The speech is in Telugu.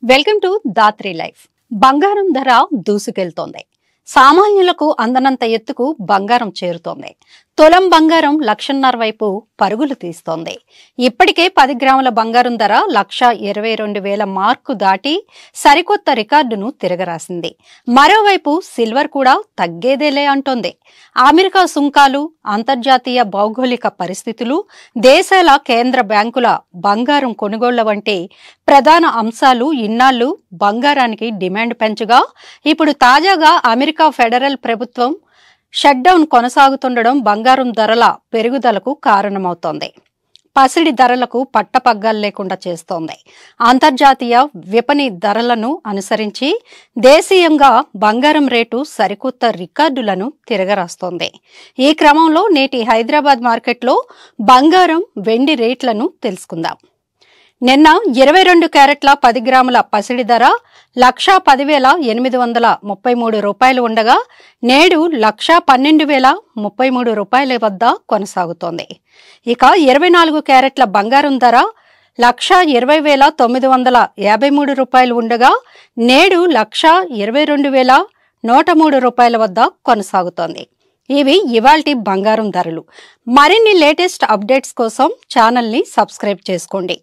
Welcome to Dhatri life. బంగారం ధర దూసుకెళ్తోంది. సామాన్యులకు అందనంత ఎత్తుకు బంగారం చేరుతోంది. తులం బంగారం 1,50,000 వైపు పరుగులు తీస్తోంది. ఇప్పటికే 10 గ్రాముల బంగారం ధర 1,22,000 మార్కు దాటి సరికొత్త రికార్డును తిరగరాసింది. మరోవైపు సిల్వర్ కూడా తగ్గేదేలే అంటోంది. అమెరికా సుంకాలు, అంతర్జాతీయ భౌగోళిక పరిస్థితులు, దేశాల కేంద్ర బ్యాంకుల బంగారం కొనుగోళ్ల వంటి ప్రధాన అంశాలు ఇన్నాళ్లు బంగారానికి డిమాండ్ పెంచగా, ఇప్పుడు తాజాగా అమెరికా ఫెడరల్ ప్రభుత్వం షట్డౌన్ కొనసాగుతుండడం బంగారం ధరల పెరుగుదలకు కారణమవుతోంది. పసిడి ధరలకు పట్టపగ్గాలు లేకుండా చేస్తోంది. అంతర్జాతీయ విపణి ధరలను అనుసరించి దేశీయంగా బంగారం రేటు సరికొత్త రికార్డులను తిరగరాస్తోంది. ఈ క్రమంలో నేటి హైదరాబాద్ మార్కెట్లో బంగారం, వెండి రేట్లను తెలుసుకుందాం. నిన్న 22 క్యారెట్ల 10 గ్రాముల పసిడి ధర 1,10,833 రూపాయలు ఉండగా, నేడు 1,12,033 రూపాయల వద్ద కొనసాగుతోంది. ఇక 24 క్యారెట్ల బంగారం ధర 1,20,953 రూపాయలు ఉండగా, నేడు 1,22,103 రూపాయల వద్ద కొనసాగుతోంది. ఇవి ఇవాల్టి బంగారం ధరలు. మరిన్ని లేటెస్ట్ అప్డేట్స్ కోసం ఛానల్ని సబ్స్క్రైబ్ చేసుకోండి.